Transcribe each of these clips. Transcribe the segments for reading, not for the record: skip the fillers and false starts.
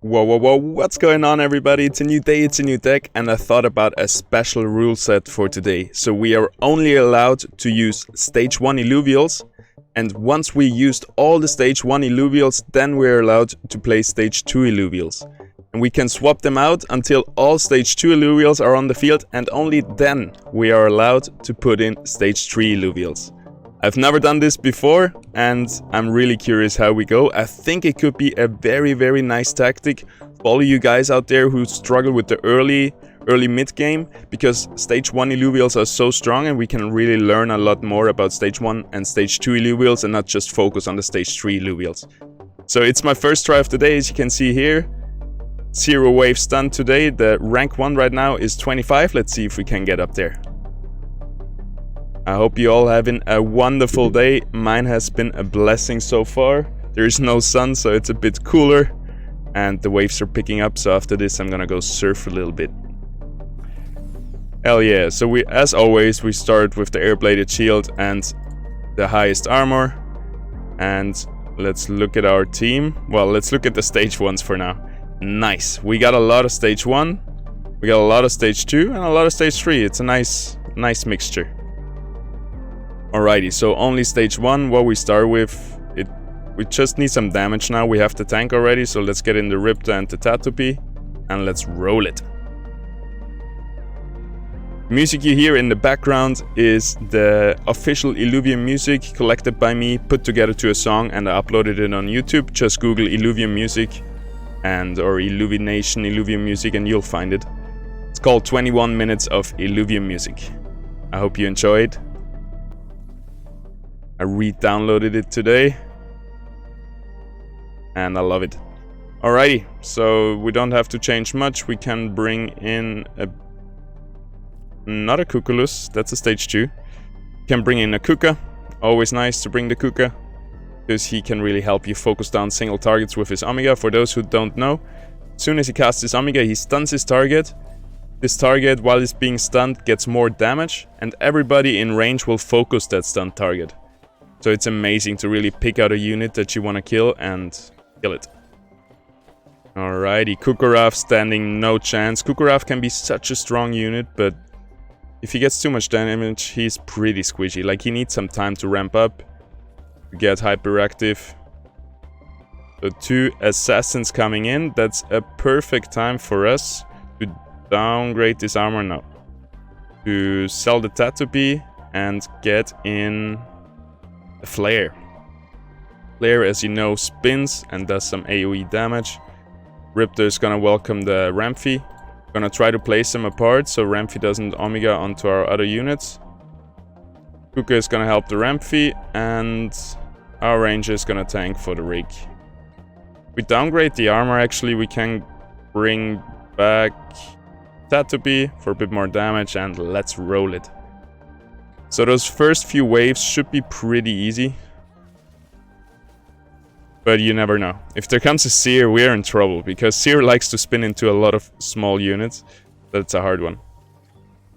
Whoa, what's going on, everybody? It's a new day, it's a new deck, and I thought about a special rule set for today. So we are only allowed to use stage 1 Illuvials, and once we used all the stage 1 Illuvials, then we're allowed to play stage 2 Illuvials. And we can swap them out until all stage 2 Illuvials are on the field, and only then we are allowed to put in stage 3 Illuvials. I've never done this before, and I'm really curious how we go. I think it could be a very nice tactic for all of you guys out there who struggle with the early mid game, because stage 1 Illuvials are so strong and we can really learn a lot more about stage 1 and stage 2 Illuvials and not just focus on the stage 3 Illuvials. So it's my first try of the day, as you can see here. 0 wave stun today. The rank 1 right now is 25. Let's see if we can get up there. I hope you all having a wonderful day. Mine has been a blessing so far. There is no sun, so it's a bit cooler. And the waves are picking up, so after this I'm gonna go surf a little bit. Hell yeah. So we, as always, we start with the air-bladed shield and the highest armor. And let's look at our team. Well, let's look at the stage 1s for now. Nice. We got a lot of stage 1. We got a lot of stage 2 and a lot of stage 3. It's a nice mixture. Alrighty, so only stage 1, what we start with, we just need some damage now. We have the tank already, so let's get in the Ripta and the Tatopy, and let's roll it. Music you hear in the background is the official Illuvium music collected by me, put together to a song, and I uploaded it on YouTube. Just Google Illuvium music or Illuvination Illuvium music and you'll find it. It's called 21 minutes of Illuvium music. I hope you enjoy it. I re-downloaded it today and I love it. Alrighty, so we don't have to change much. We can bring in not a Cuculus, that's a stage 2. We can bring in a Kuka. Always nice to bring the Kuka, because he can really help you focus down single targets with his Omega. For those who don't know, as soon as he casts his Omega, he stuns his target. This target, while it's being stunned, gets more damage, and everybody in range will focus that stunned target. So it's amazing to really pick out a unit that you want to kill and kill it. Alrighty, Kukurov standing no chance. Kukurov can be such a strong unit, but if he gets too much damage, he's pretty squishy. Like, he needs some time to ramp up, to get hyperactive. So 2 assassins coming in. That's a perfect time for us to downgrade this armor now. To sell the Tatopy and get in the Flare. Flare, as you know, spins and does some AoE damage. Ripta is gonna welcome the Ramphi. Gonna try to place them apart so Ramphi doesn't Omega onto our other units. Kuka is gonna help the Ramphi, and our Ranger is gonna tank for the rig. If we downgrade the armor, actually, we can bring back Tatopy for a bit more damage, and let's roll it. So those first few waves should be pretty easy. But you never know. If there comes a Seer, we're in trouble, because Seer likes to spin into a lot of small units. That's a hard one.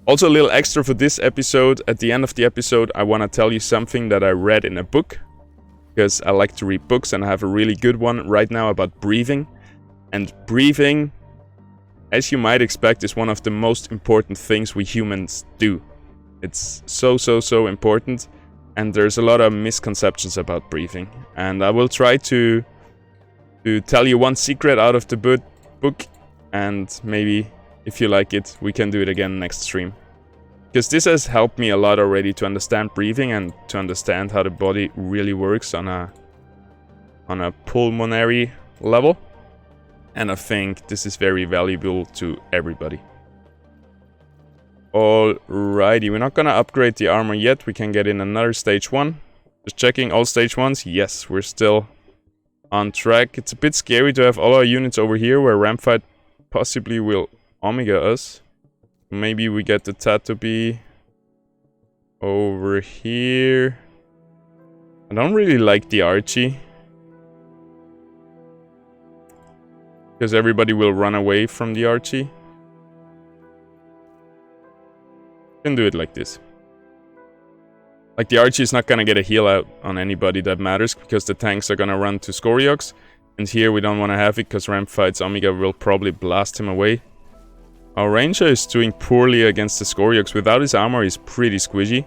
Also, a little extra for this episode. At the end of the episode, I want to tell you something that I read in a book, because I like to read books, and I have a really good one right now about breathing. And breathing, as you might expect, is one of the most important things we humans do. It's so important, and there's a lot of misconceptions about breathing. And I will try to tell you one secret out of the book, and maybe if you like it, we can do it again next stream. Because this has helped me a lot already to understand breathing and to understand how the body really works on a pulmonary level. And I think this is very valuable to everybody. Alrighty, we're not gonna upgrade the armor yet. We can get in another stage 1. Just checking all stage 1s. Yes, we're still on track. It's a bit scary to have all our units over here where Rampfight possibly will Omega us. Maybe we get the Tatopy over here. I don't really like the Archie, because everybody will run away from the Archie. Can do it like this. Like, the Archie is not gonna get a heal out on anybody that matters, because the tanks are gonna run to Scoriox. And here we don't want to have it because Ramp Fights Omega will probably blast him away. Our Ranger is doing poorly against the Scoriox. Without his armor, he's pretty squishy.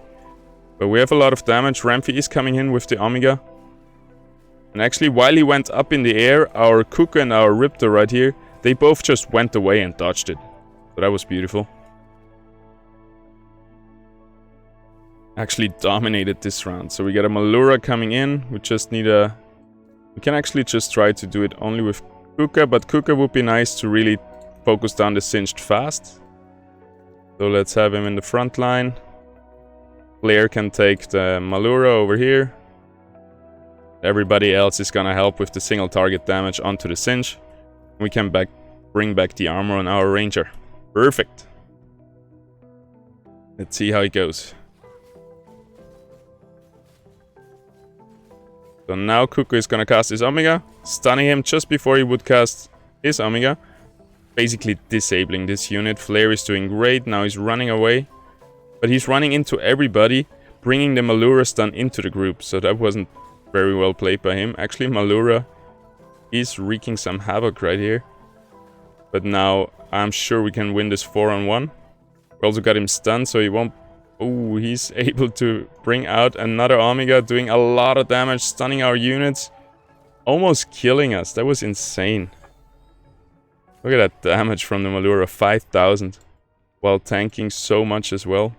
But we have a lot of damage. Ramfi is coming in with the Omega. And actually, while he went up in the air, our Kuka and our Riptor right here, they both just went away and dodged it. So that was beautiful. Actually dominated this round. So we got a Malura coming in. We just need a... We can actually just try to do it only with Kuka. But Kuka would be nice to really focus down the Singed fast. So let's have him in the front line. Flare can take the Malura over here. Everybody else is gonna help with the single target damage onto the Singe. We can bring back the armor on our Ranger. Perfect. Let's see how it goes. So now Kuku is gonna cast his Omega, stunning him just before he would cast his Omega. Basically disabling this unit. Flare is doing great, now he's running away. But he's running into everybody, bringing the Malura stun into the group. So that wasn't very well played by him. Actually, Malura is wreaking some havoc right here. But now I'm sure we can win this 4-on-1. We also got him stunned, so he won't... Oh, he's able to bring out another Omega, doing a lot of damage, stunning our units. Almost killing us. That was insane. Look at that damage from the Malura, 5,000. While tanking so much as well.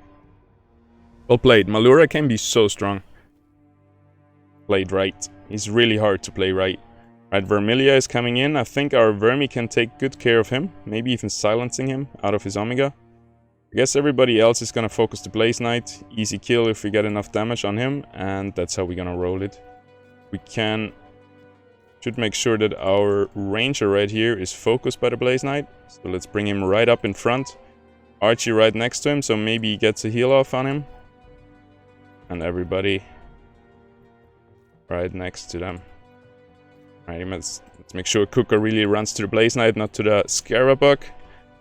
Well played. Malura can be so strong. Played right. He's really hard to play right. Right, Vermilia is coming in. I think our Vermi can take good care of him. Maybe even silencing him out of his Omega. I guess everybody else is gonna focus the Blaze Knight. Easy kill if we get enough damage on him. And that's how we're gonna roll it. We should make sure that our Ranger right here is focused by the Blaze Knight. So let's bring him right up in front. Archie right next to him, so maybe he gets a heal off on him. And everybody right next to them. Alright, let's make sure Kuka really runs to the Blaze Knight, not to the Scarabug.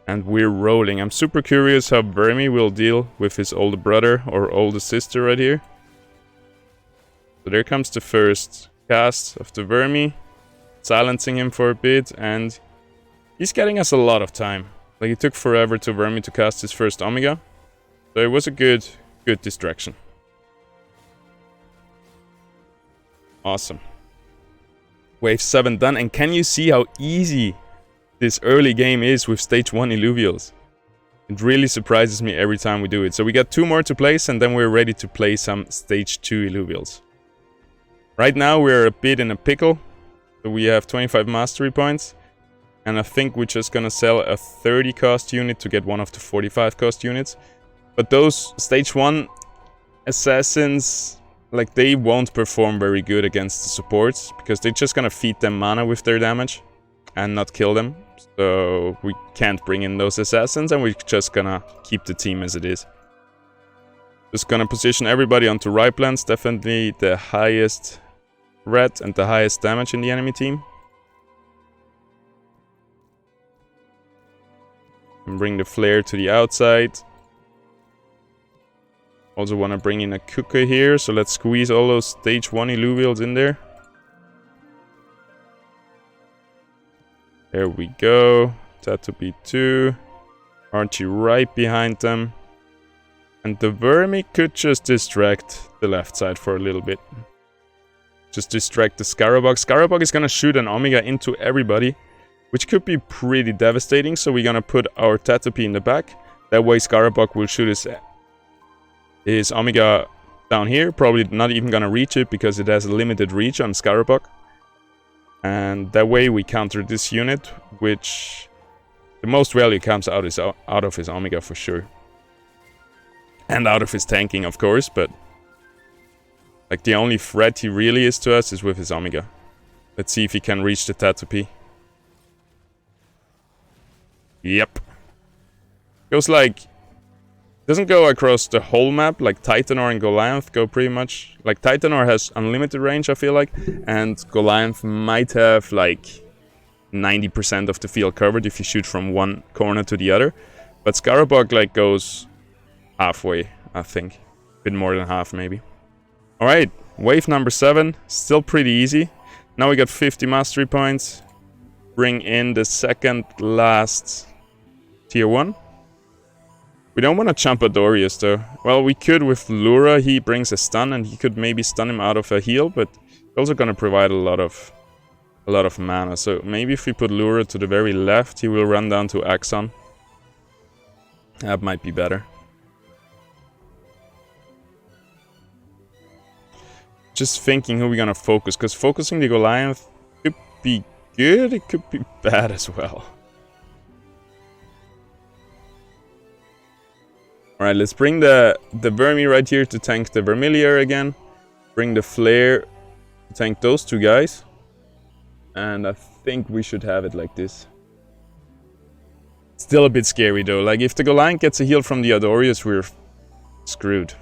And we're rolling. I'm super curious how Vermi will deal with his older brother or older sister right here. So there comes the first cast of the Vermi. Silencing him for a bit, and he's getting us a lot of time. Like, it took forever to Vermi to cast his first Omega. So it was a good distraction. Awesome. Wave 7 done, and can you see how easy this early game is with stage 1 Illuvials? It really surprises me every time we do it. So we got 2 more to place, and then we're ready to play some stage 2 Illuvials. Right now we're a bit in a pickle. So we have 25 mastery points. And I think we're just gonna sell a 30 cost unit to get one of the 45 cost units. But those stage 1 assassins, like, they won't perform very good against the supports, because they're just gonna feed them mana with their damage and not kill them. So we can't bring in those assassins, and we're just gonna keep the team as it is. Just gonna position everybody onto Ripelands, definitely the highest threat and the highest damage in the enemy team. And bring the Flare to the outside. Also want to bring in a Kuka here, so let's squeeze all those stage 1 Illuvials in there. There we go. Tattoo B2. Archie right behind them. And the Vermi could just distract the left side for a little bit. Just distract the Scarabug. Scarabug is gonna shoot an Omega into everybody, which could be pretty devastating, so we're gonna put our Tattoo P in the back. That way Scarabug will shoot his Omega down here. Probably not even gonna reach it because it has a limited reach on Scarabug. And that way we counter this unit, which the most value comes out of his Omega for sure. And out of his tanking, of course, but like, the only threat he really is to us is with his Omega. Let's see if he can reach the Tattoo P. Yep. Goes like... Doesn't go across the whole map, like Titanor and Goliath go pretty much. Like, Titanor has unlimited range, I feel like, and Goliath might have like 90% of the field covered if you shoot from one corner to the other. But Scarabug like goes halfway, I think. A bit more than half maybe. Alright, wave number 7, still pretty easy. Now we got 50 mastery points. Bring in the second last tier 1. We don't want to jump Adorius though. Well, we could with Lura. He brings a stun and he could maybe stun him out of a heal, but also going to provide a lot of mana. So maybe if we put Lura to the very left, he will run down to Axon. That might be better. Just thinking who we're going to focus, because focusing the Goliath could be good, it could be bad as well. Alright, let's bring the Vermi right here to tank the Vermilion again. Bring the Flare to tank those two guys. And I think we should have it like this. Still a bit scary though. Like if the Goliath gets a heal from the Adorius, we're screwed.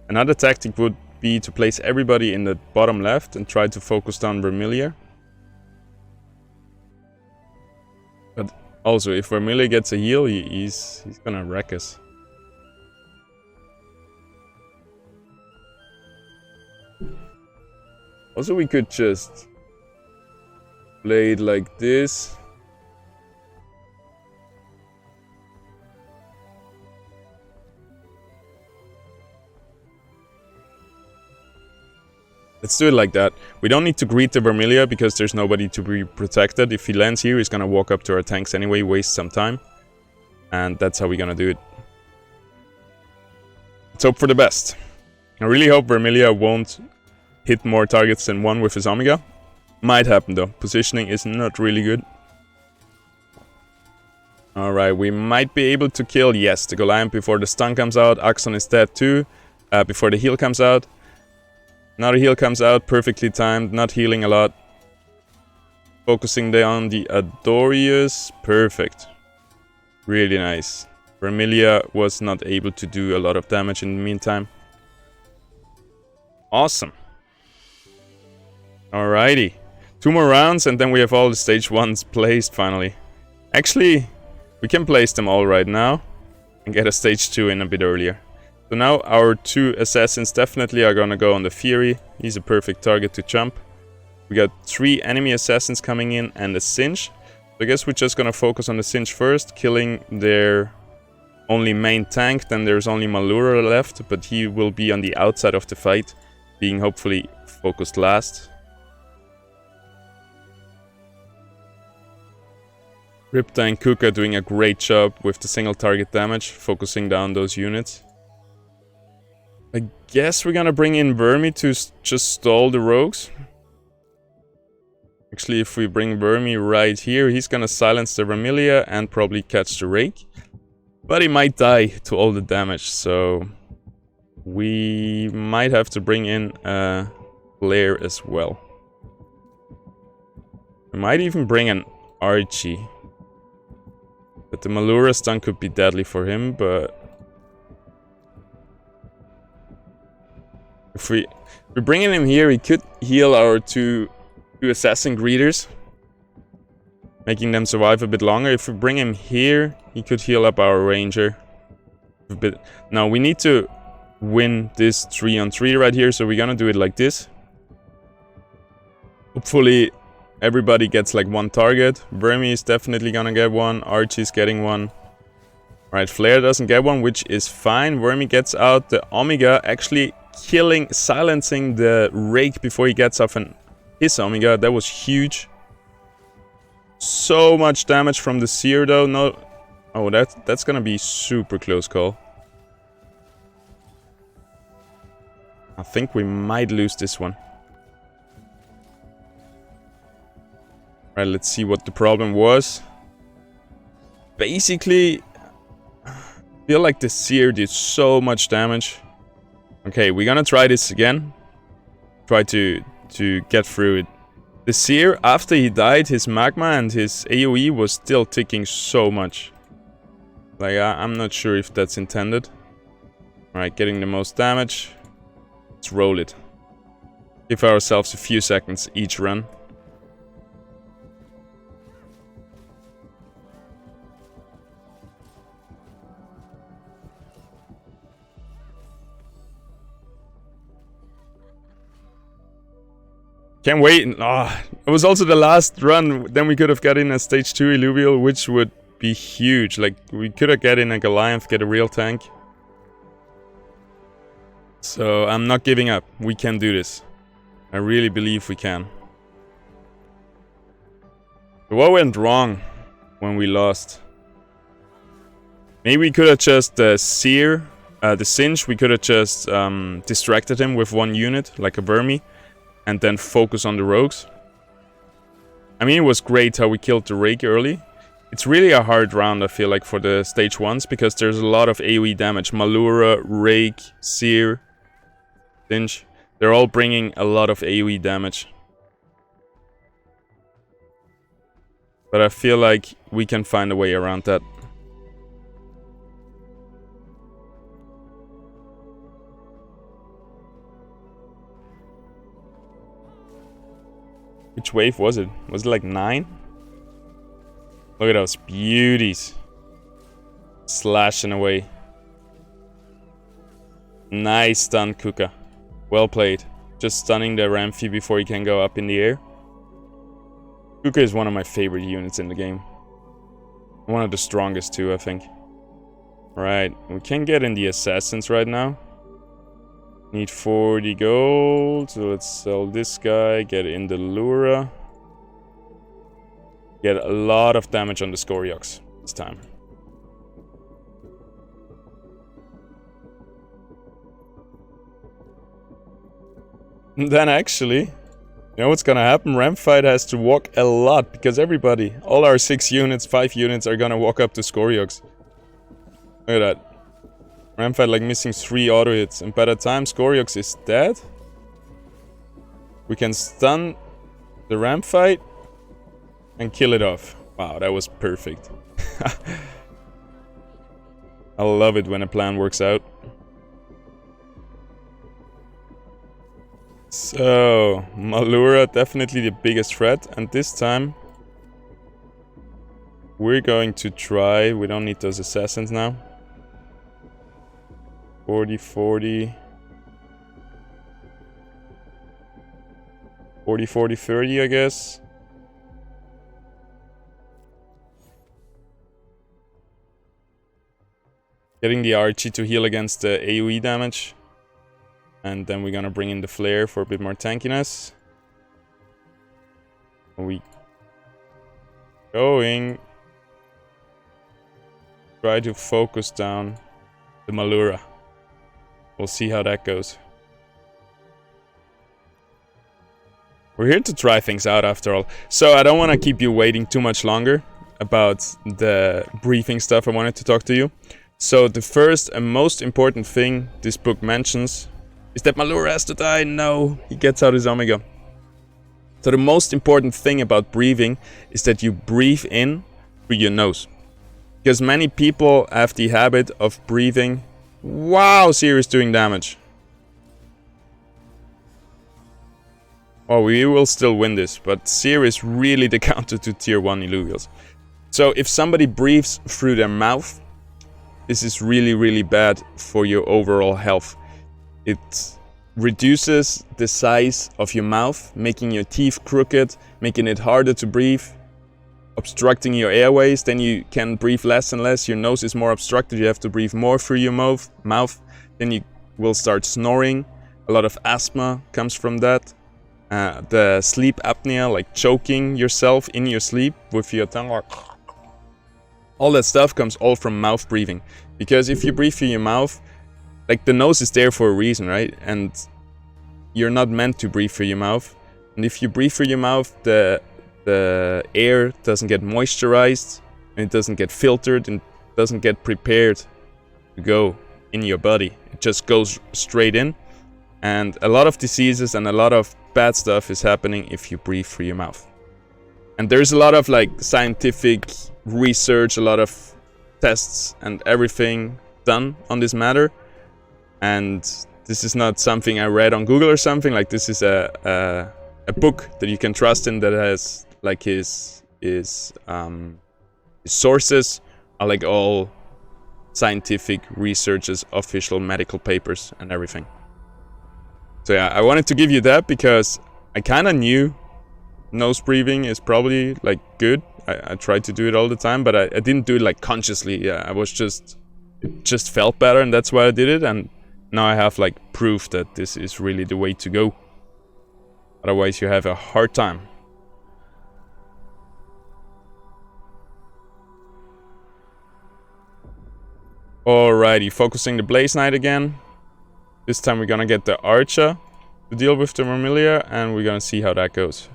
Another tactic would be to place everybody in the bottom left and try to focus down Vermilion. But also, if Vermilion gets a heal, he's gonna wreck us. Also, we could just play it like this. Let's do it like that. We don't need to greet the Vermilion because there's nobody to be protected. If he lands here, he's gonna walk up to our tanks anyway, waste some time. And that's how we're gonna do it. Let's hope for the best. I really hope Vermilion won't hit more targets than one with his Omega. Might happen though. Positioning is not really good. Alright, we might be able to kill, yes, the Goliath before the stun comes out. Axon is dead too, before the heal comes out. Another heal comes out, perfectly timed, not healing a lot. Focusing down the Adorius, perfect. Really nice. Vermilion was not able to do a lot of damage in the meantime. Awesome. Alrighty. 2 more rounds and then we have all the stage 1s placed finally. Actually, we can place them all right now and get a stage 2 in a bit earlier. So now our 2 assassins definitely are gonna go on the Fury. He's a perfect target to jump. We got 3 enemy assassins coming in and a Singe. So I guess we're just gonna focus on the Singe first, killing their only main tank. Then there's only Malura left, but he will be on the outside of the fight, being hopefully focused last. Ripta and Kuka doing a great job with the single target damage, focusing down those units. I guess we're gonna bring in Vermi to just stall the rogues. Actually, if we bring Vermi right here, he's gonna silence the Vermilion and probably catch the Rake. But he might die to all the damage, so we might have to bring in a Flare as well. We might even bring an Archie. But the Malura stun could be deadly for him, but if we bring him here, he could heal our two assassin greeters, making them survive a bit longer. If we bring him here, he could heal up our ranger a bit. Now we need to win this 3-on-3 right here, so we're gonna do it like this. Hopefully everybody gets like 1 target. Vermi is definitely gonna get 1. Archie's getting 1. Right, Flare doesn't get 1, which is fine. Vermi gets out the Omega, actually silencing the Rake before he gets off his Omega. That was huge. So much damage from the Seer though. No, oh, that's gonna be super close call. I think we might lose this one. Right, let's see what the problem was. Basically, I feel like the Seer did so much damage. Okay, we're gonna try this again. Try to get through it. The Seer, after he died, his Magma and his AoE was still ticking so much. Like, I'm not sure if that's intended. Alright, getting the most damage. Let's roll it. Give ourselves a few seconds each run. Can't wait. Ah, it was also the last run. Then we could have got in a stage 2 Illuvial, which would be huge. Like, we could have got in a Goliath, get a real tank. So I'm not giving up. We can do this. I really believe we can. What went wrong when we lost? Maybe we could have just the Singe, we could have just distracted him with one unit, like a Vermi, and then focus on the rogues. I mean, it was great how we killed the Rake early. It's really a hard round, I feel like, for the stage 1s, because there's a lot of AoE damage. Malura, Rake, Seer, Singe, they're all bringing a lot of AoE damage. But I feel like we can find a way around that. Which wave was it? Was it like 9? Look at those beauties. Slashing away. Nice stun, Kuka. Well played. Just stunning the Ramphi before he can go up in the air. Kuka is one of my favorite units in the game. One of the strongest too, I think. Right, we can get in the Assassins right now. Need 40 gold, so let's sell this guy, get in the Lura. Get a lot of damage on the Scoriox this time. And then actually, you know what's gonna happen? Ramfight has to walk a lot, because everybody, all our 6 units, 5 units are gonna walk up to Scoriox. Look at that. Ramfight like missing 3 auto hits, and by the time Scoriox is dead, we can stun the Ramfight and kill it off. Wow, that was perfect. I love it when a plan works out. So, Malura, definitely the biggest threat, and this time we're going to try, we don't need those assassins now. 40, 40. 40, 40, 30, I guess. Getting the Archie to heal against the AoE damage. And then we're gonna bring in the Flare for a bit more tankiness. We going. Try to focus down the Malura. We'll see how that goes. We're here to try things out after all. So I don't want to keep you waiting too much longer about the briefing stuff I wanted to talk to you. So the first and most important thing this book mentions is that Malura has to die. No, he gets out his Omega. So the most important thing about breathing is that you breathe in through your nose. Because many people have the habit of breathing. Wow, Seer is doing damage. Oh, we will still win this, but Seer is really the counter to tier 1 Illuvials. So if somebody breathes through their mouth, this is really, really bad for your overall health. It reduces the size of your mouth, making your teeth crooked, making it harder to breathe, obstructing your airways. Then you can breathe less and less. Your nose is more obstructed. You have to breathe more through your mouth. Then you will start snoring. A lot of asthma comes from that. The sleep apnea, like choking yourself in your sleep with your tongue. All that stuff comes all from mouth breathing. Because if you breathe through your mouth, like the nose is there for a reason, right? And you're not meant to breathe through your mouth. And if you breathe through your mouth, the air doesn't get moisturized, and it doesn't get filtered, and doesn't get prepared to go in your body. It just goes straight in. And a lot of diseases and a lot of bad stuff is happening if you breathe through your mouth. And there's a lot of like scientific research, a lot of tests and everything done on this matter. And this is not something I read on Google or something. Like, this is a book that you can trust in, that has like his sources are like all scientific researches, official medical papers and everything. So yeah, I wanted to give you that because I kind of knew nose breathing is probably like good. I tried to do it all the time, but I didn't do it like consciously. Yeah, I was just, it just felt better, and that's why I did it. And now I have like proof that this is really the way to go. Otherwise you have a hard time. Alrighty, focusing the Blaze Knight again. This time we're gonna get the Archer to deal with the Vermilia, and we're gonna see how that goes.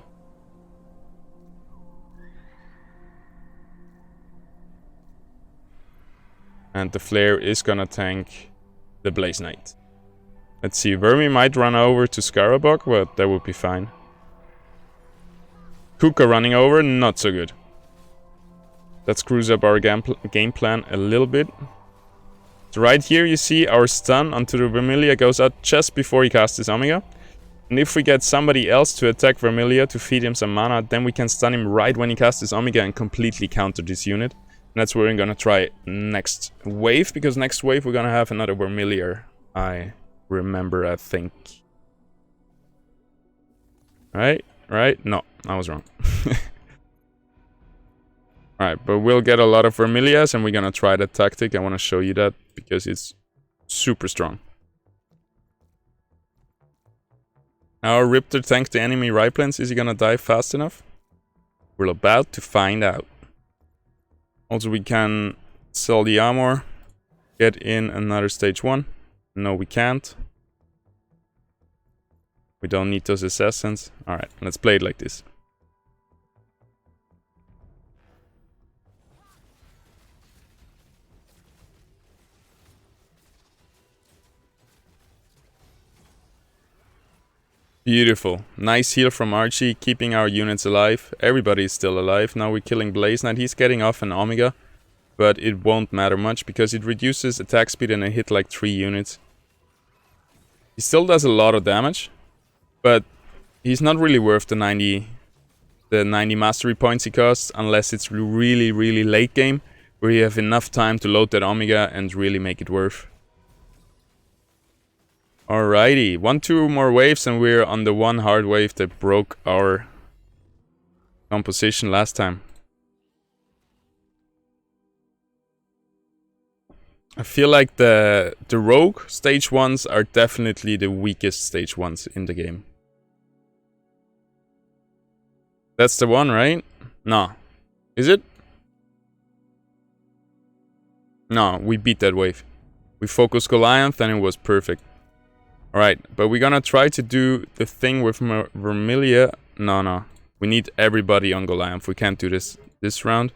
And the Flare is gonna tank the Blaze Knight. Let's see, Vermi might run over to Scarabog, but that would be fine. Kuka running over, not so good. That screws up our game plan a little bit. So right here you see our stun onto the Vermilia goes out just before he casts his Omega. And if we get somebody else to attack Vermilia to feed him some mana, then we can stun him right when he casts his Omega and completely counter this unit. And that's where we're gonna try next wave, because next wave we're gonna have another Vermilia. I remember, I think. Right? No, I was wrong. Alright, but we'll get a lot of Vermilias and we're gonna try that tactic. I wanna show you that because it's super strong. Our Riptor tanked the enemy right plans. Is he gonna die fast enough? We're about to find out. Also, we can sell the armor, get in another stage 1. No, we can't. We don't need those assassins. Alright, let's play it like this. Beautiful. Nice heal from Archie, keeping our units alive. Everybody is still alive. Now we're killing Blaze Knight. He's getting off an Omega, but it won't matter much because it reduces attack speed and I hit like 3 units. He still does a lot of damage, but he's not really worth the 90 mastery points he costs unless it's really, really late game where you have enough time to load that Omega and really make it worth. Alrighty, 2 more waves and we're on the one hard wave that broke our composition last time. I feel like the rogue stage 1s are definitely the weakest stage 1s in the game. That's the one, right? No. Is it? No, we beat that wave. We focused Goliath and it was perfect. Alright, but we're gonna try to do the thing with Vermilia. No. We need everybody on Goliath. We can't do this round.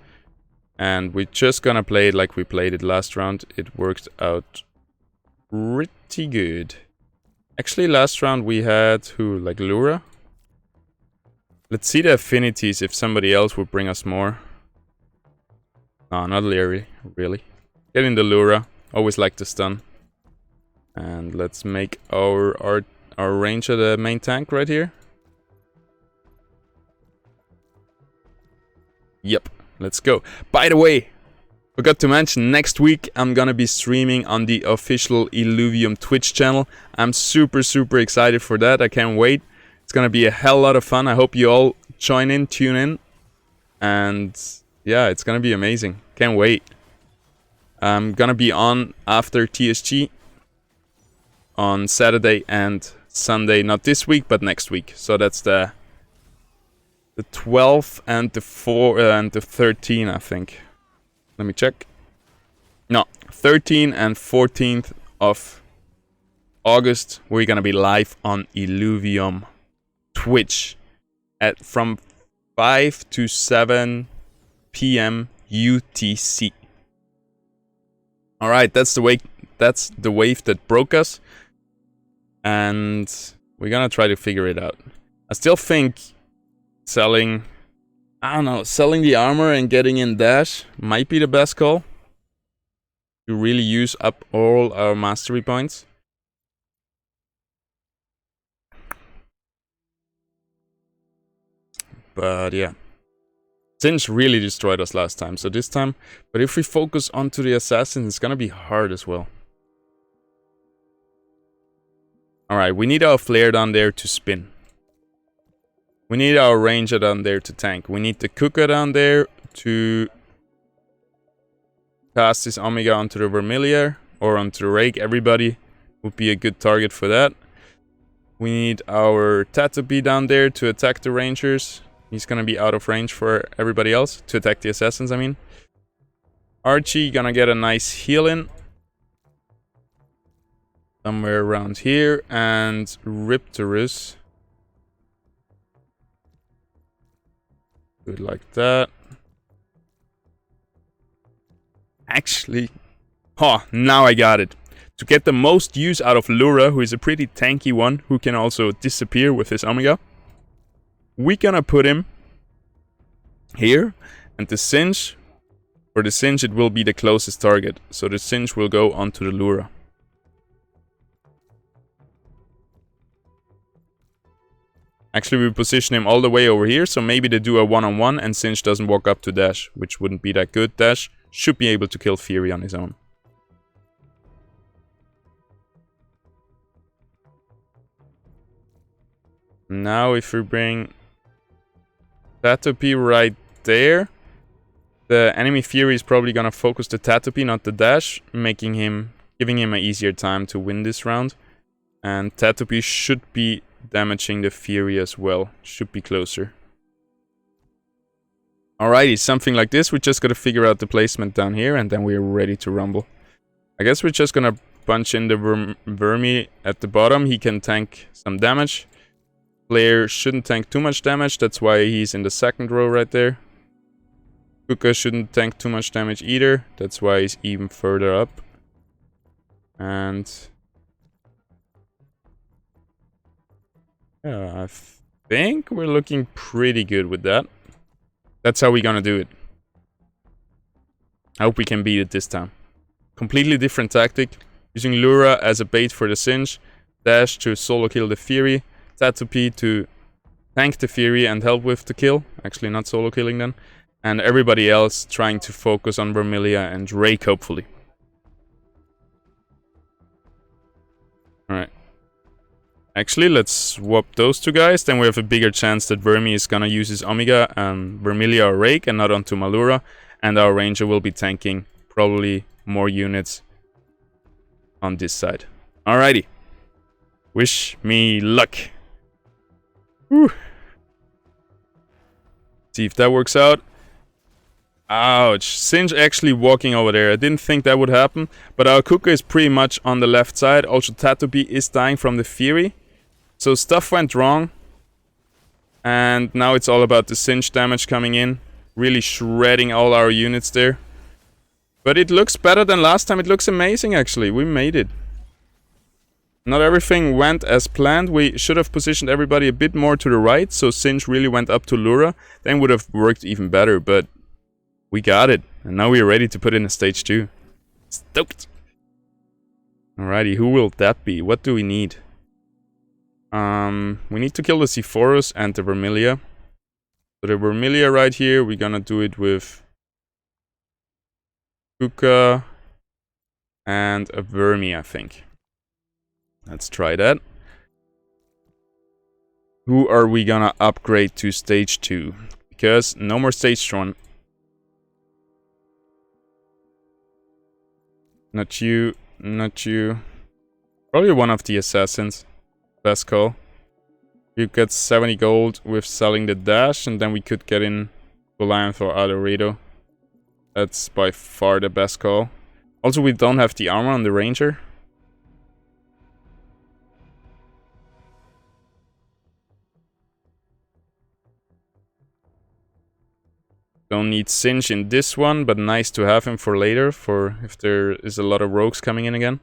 And we're just gonna play it like we played it last round. It worked out pretty good. Actually, last round we had who? Like Lura? Let's see the affinities if somebody else would bring us more. No, not Leary, really. Get in the Lura. Always like to stun. And let's make our ranger the main tank right here. Yep, let's go. By the way, forgot to mention, next week I'm gonna be streaming on the official Illuvium Twitch channel. I'm super excited for that. I can't wait. It's gonna be a hell lot of fun. I hope you all join in, tune in. And yeah, it's gonna be amazing. Can't wait. I'm gonna be on after TSG. On Saturday and Sunday, not this week, but next week. So that's the 12th and the 13th, I think. Let me check. No, 13th and 14th of August, we're gonna be live on Illuvium Twitch from 5 to 7 p.m. UTC. All right, that's the wave that broke us. And we're gonna try to figure it out. I still think selling the armor and getting in dash might be the best call. To really use up all our mastery points. But yeah. Singe really destroyed us last time, so this time. But if we focus onto the assassins, it's gonna be hard as well. Alright, we need our flare down there to spin. We need our ranger down there to tank. We need the Kuka down there to cast this Omega onto the Vermilion or onto the Rake. Everybody would be a good target for that. We need our Tatopi down there to attack the Rangers. He's gonna be out of range for everybody else. To attack the Assassins, I mean. Archie gonna get a nice heal in. Somewhere around here. And Riptorus. Good like that. Actually... Oh, now I got it. To get the most use out of Lura, who is a pretty tanky one, who can also disappear with his Omega, we're gonna put him here, and the Singe, for the Singe it will be the closest target, so the Singe will go onto the Lura. Actually, we position him all the way over here, so maybe they do a one-on-one and Singe doesn't walk up to Dash, which wouldn't be that good. Dash should be able to kill Fury on his own. Now if we bring Tatopi right there, the enemy Fury is probably gonna focus the Tatopi, not the Dash, giving him an easier time to win this round. And Tatopi should be damaging the Fury as well, should be closer. Alrighty, something like this. We just gotta figure out the placement down here and then we're ready to rumble. I guess we're just gonna punch in the Vermi at the bottom. He can tank some damage. Player shouldn't tank too much damage, that's why he's in the second row right there. Kuka shouldn't tank too much damage either, that's why he's even further up. And... yeah, I think we're looking pretty good with that. That's how we're gonna do it. I hope we can beat it this time. Completely different tactic. Using Lura as a bait for the Singe. Dash to solo kill the Fury. Tatopi to tank the Fury and help with the kill. Actually, not solo killing then. And everybody else trying to focus on Vermilion and Rake, hopefully. Alright. Actually, let's swap those two guys. Then we have a bigger chance that Vermi is gonna use his Omega and Vermilion or Rake and not onto Malura. And our Ranger will be tanking probably more units on this side. Alrighty. Wish me luck. Whew. See if that works out. Ouch. Singe actually walking over there. I didn't think that would happen. But our Kuka is pretty much on the left side. Also, Tatopi is dying from the Fury. So stuff went wrong. And now it's all about the Singe damage coming in. Really shredding all our units there. But it looks better than last time. It looks amazing, actually. We made it. Not everything went as planned. We should have positioned everybody a bit more to the right, so Singe really went up to Lura. Then would have worked even better, but we got it. And now we're ready to put in a stage 2. Stoked! Alrighty, who will that be? What do we need? We need to kill the Sephorus and the Vermilion. So the Vermilion right here, we're gonna do it with Kuka and a Vermi, I think. Let's try that. Who are we gonna upgrade to stage 2? Because no more stage 1. Not you, not you. Probably one of the assassins. Best call. We get 70 gold with selling the Dash, and then we could get in Goliath or Adorado. That's by far the best call. Also, we don't have the armor on the Ranger. Don't need Singe in this one, but nice to have him for later, for if there is a lot of rogues coming in again.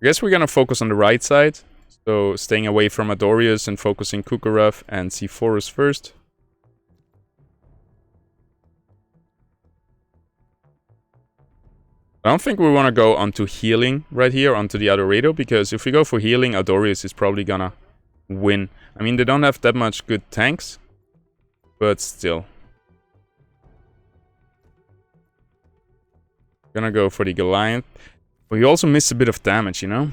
I guess we're gonna focus on the right side, so staying away from Adorius and focusing Kukarov and Sephorus first. I don't think we want to go onto healing right here, onto the Adorado, because if we go for healing, Adorius is probably gonna win. I mean, they don't have that much good tanks, but still. Gonna go for the Goliath. But you also miss a bit of damage, you know?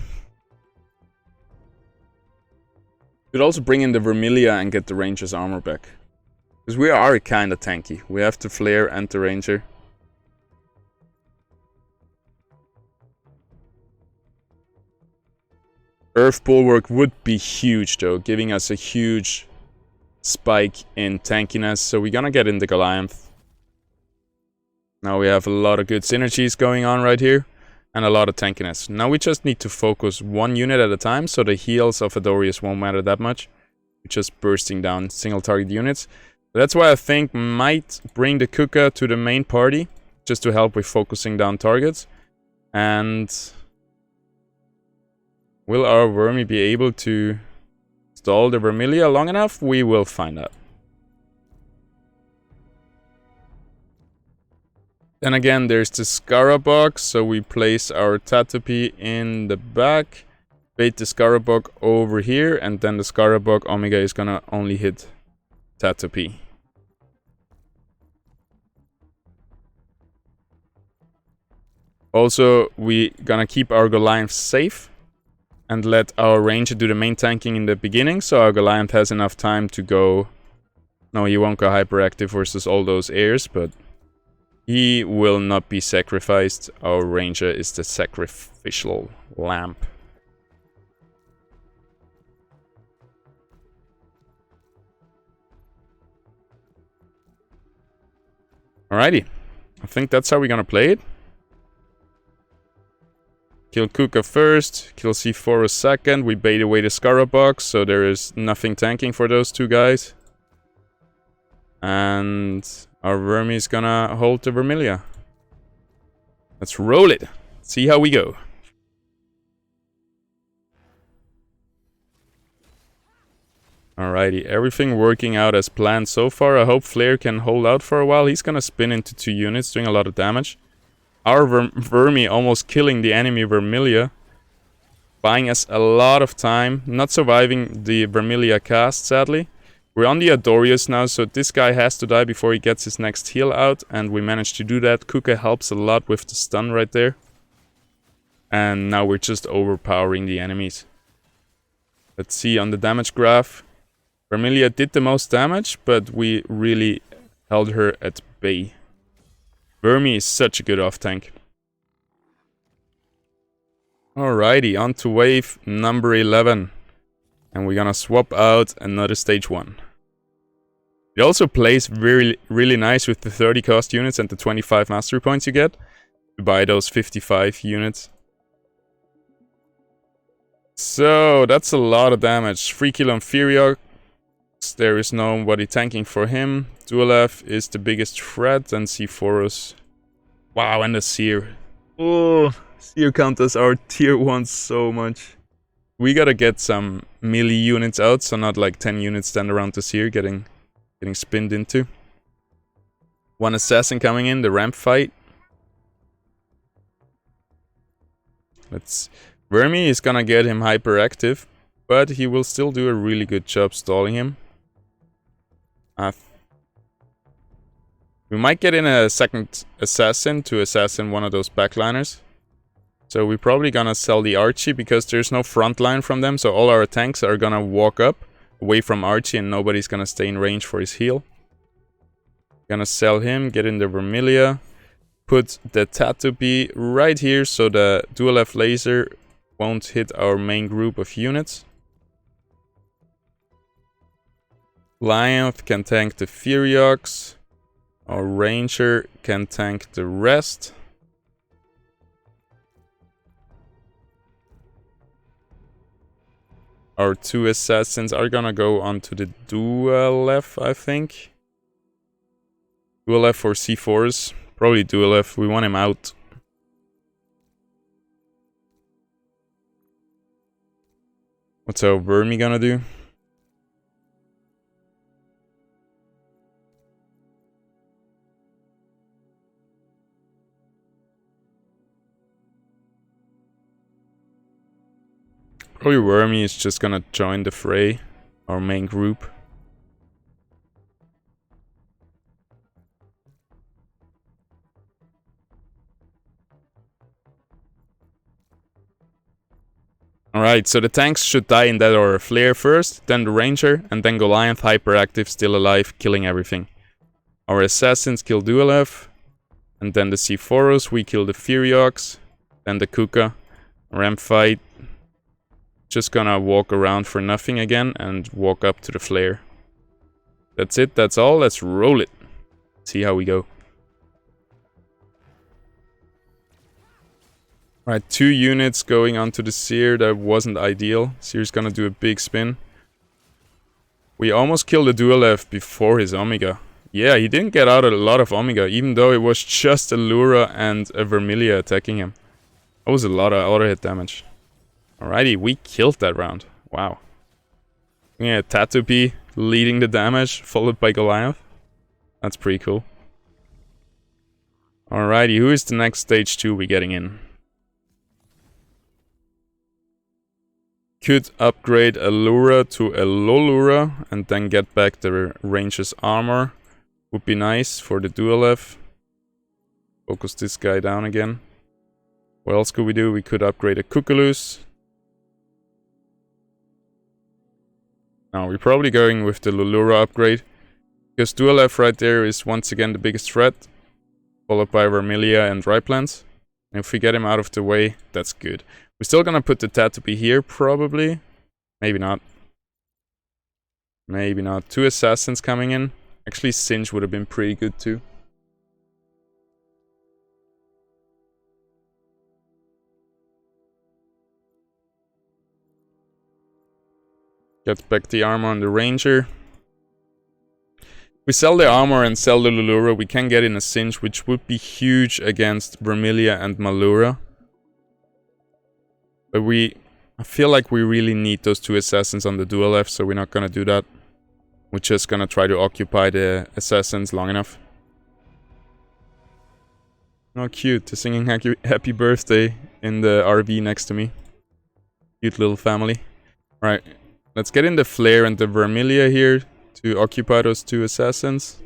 Could also bring in the Vermilia and get the Ranger's armor back. Because we are kind of tanky. We have the Flare and the Ranger. Earth Bulwark would be huge though, giving us a huge spike in tankiness. So we're gonna get in the Goliath. Now we have a lot of good synergies going on right here. And a lot of tankiness. Now we just need to focus one unit at a time, so the heals of Adorius won't matter that much. We're just bursting down single target units. That's why I think might bring the Kuka to the main party, just to help with focusing down targets. And will our Vermi be able to stall the Vermilia long enough? We will find out. Then again, there's the Scarabog, so we place our Tatapi in the back, bait the Scarabog over here, and then the Scarabog Omega is gonna only hit Tatapi. Also, we gonna keep our Goliath safe and let our Ranger do the main tanking in the beginning, so our Goliath has enough time to go... No, he won't go hyperactive versus all those airs, but... he will not be sacrificed. Our Ranger is the sacrificial lamp. Alrighty. I think that's how we're gonna play it. Kill Kuka first, kill C4 second. We bait away the Scarabog, so there is nothing tanking for those two guys. And our Vermi is gonna hold the Vermilia. Let's roll it. See how we go. Alrighty, everything working out as planned so far. I hope Flare can hold out for a while. He's gonna spin into 2 units, doing a lot of damage. Our Vermi almost killing the enemy Vermilia. Buying us a lot of time. Not surviving the Vermilia cast, sadly. We're on the Adorius now, so this guy has to die before he gets his next heal out. And we managed to do that. Kuka helps a lot with the stun right there. And now we're just overpowering the enemies. Let's see on the damage graph. Vermilia did the most damage, but we really held her at bay. Vermi is such a good off-tank. Alrighty, on to wave number 11. And we're gonna swap out another stage 1. It also plays really nice with the 30 cost units and the 25 mastery points you get to buy those 55 units. So, that's a lot of damage. 3 kill on Furiox. There is nobody tanking for him. Dualef is the biggest threat, and C4us. Wow, and the Seer. Oh, Seer counters are tier 1 so much. We gotta get some melee units out, so not like 10 units stand around the Seer getting spinned into. 1 assassin coming in, the ramp fight. Vermi is gonna get him hyperactive, but he will still do a really good job stalling him. We might get in a second assassin to assassin one of those backliners. So we're probably gonna sell the Archie because there's no front line from them, so all our tanks are gonna walk up away from Archie and nobody's gonna stay in range for his heal. Gonna sell him, get in the Vermilia, put the Tatupi right here so the Dual F laser won't hit our main group of units. Lionth can tank the Furiox. Our Ranger can tank the rest. Our 2 assassins are gonna go onto the Dual F, I think. Dual F or C4s. Probably Dual F. We want him out. What's our Vermi gonna do? Probably Vermi is just gonna join the fray, our main group. Alright, so the tanks should die in that order. Flare first, then the Ranger, and then Goliath hyperactive, still alive, killing everything. Our assassins kill Dualev, and then the Sephoros, we kill the Furiox, then the Kuka. Ramp fight. Just gonna walk around for nothing again and walk up to the flare. That's it, that's all, let's roll it. See how we go. Alright, 2 units going onto the Seer, that wasn't ideal. Seer's gonna do a big spin. We almost killed the Dualev before his Omega. Yeah, he didn't get out a lot of Omega, even though it was just a Lura and a Vermilia attacking him. That was a lot of auto-hit damage. Alrighty, we killed that round. Wow. Yeah, Tatoopi leading the damage, followed by Goliath. That's pretty cool. Alrighty, who is the next stage 2 we getting in? Could upgrade a Lura to a Lolura and then get back the Ranger's armor. Would be nice for the Dualev. Focus this guy down again. What else could we do? We could upgrade a Cuculus. Now we're probably going with the Lolura upgrade. Because Dualev right there is once again the biggest threat. Followed by Vermilia and Riplands. And if we get him out of the way, that's good. We're still gonna put the Tatoopi here, probably. Maybe not. Maybe not. 2 assassins coming in. Actually, Singe would have been pretty good too. Get back the armor on the Ranger. We sell the armor and sell the Lulura. We can get in a Singe, which would be huge against Vermilia and Malura. But I feel like we really need those 2 assassins on the Dualev, so we're not gonna do that. We're just gonna try to occupy the assassins long enough. Oh, cute. They're singing happy birthday in the RV next to me. Cute little family. Alright, let's get in the Flare and the Vermilia here to occupy those 2 assassins.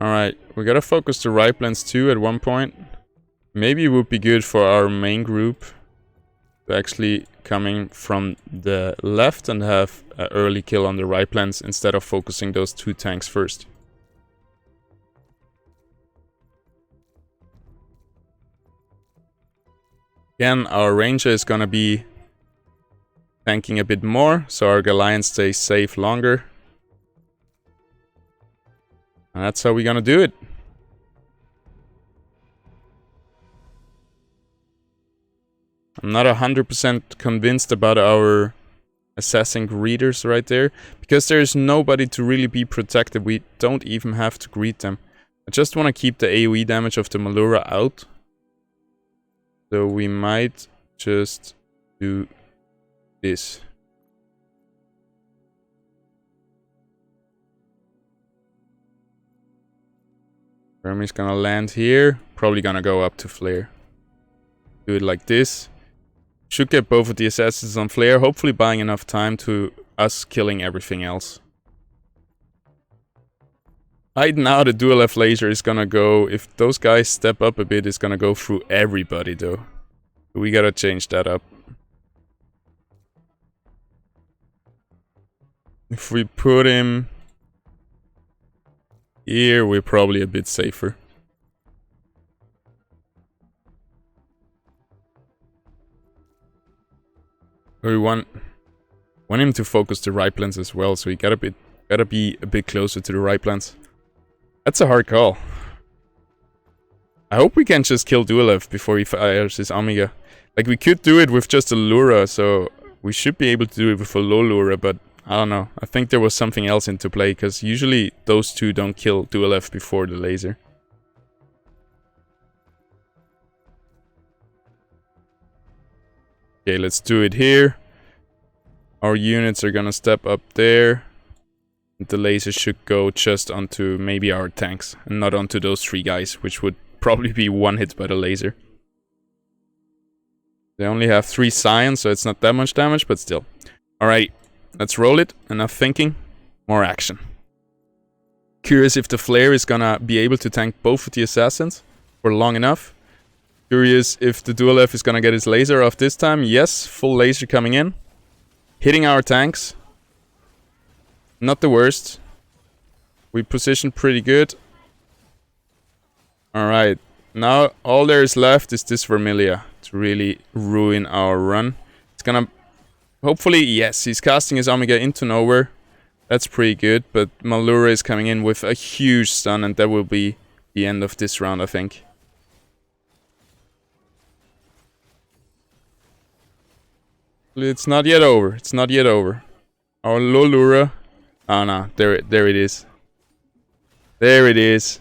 Alright, we gotta focus the Riplands too at one point. Maybe it would be good for our main group to actually coming from the left and have an early kill on the Riplands instead of focusing those 2 tanks first. Again, our Ranger is gonna be tanking a bit more, so our Goliath stays safe longer. And that's how we're gonna do it. I'm not 100% convinced about our assassin greeters right there. Because there's nobody to really be protected. We don't even have to greet them. I just want to keep the AoE damage of the Malura out. So we might just do this. Vermi's gonna land here. Probably gonna go up to Flare. Do it like this. Should get both of the assassins on Flare. Hopefully buying enough time to us killing everything else. Right now the dual F laser is gonna go. If those guys step up a bit, it's gonna go through everybody though. We gotta change that up. If we put him here, we're probably a bit safer. We want him to focus the Riplands as well, so he gotta be a bit closer to the Riplands. That's a hard call. I hope we can just kill Dualev before he fires his Omega. Like, we could do it with just a Lura, so we should be able to do it with a low Lura, but I don't know. I think there was something else into play, because usually those two don't kill Dualev before the laser. Okay, let's do it here. Our units are gonna step up there. The laser should go just onto maybe our tanks, and not onto those three guys, which would probably be one hit by the laser. They only have 3 scions, so it's not that much damage, but still. Alright, let's roll it. Enough thinking, more action. Curious if the flare is gonna be able to tank both of the assassins for long enough. Curious if the dual F is gonna get his laser off this time. Yes, full laser coming in. Hitting our tanks. Not the worst. We positioned pretty good. Alright, now all there is left is this Vermilia to really ruin our run. It's gonna... Hopefully, yes, he's casting his Omega into nowhere. That's pretty good, but Malura is coming in with a huge stun, and that will be the end of this round, I think. It's not yet over. It's not yet over. Our Lolura... Oh no, there it is. There it is.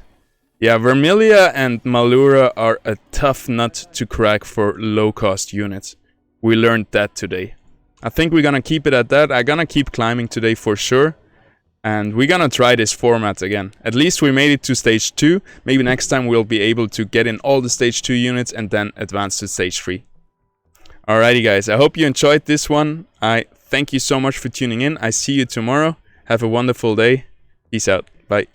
Yeah, Vermilia and Malura are a tough nut to crack for low-cost units. We learned that today. I think we're gonna keep it at that. I'm gonna keep climbing today for sure. And we're gonna try this format again. At least we made it to stage 2. Maybe next time we'll be able to get in all the stage 2 units and then advance to stage 3. Alrighty guys, I hope you enjoyed this one. I thank you so much for tuning in. I see you tomorrow. Have a wonderful day. Peace out. Bye.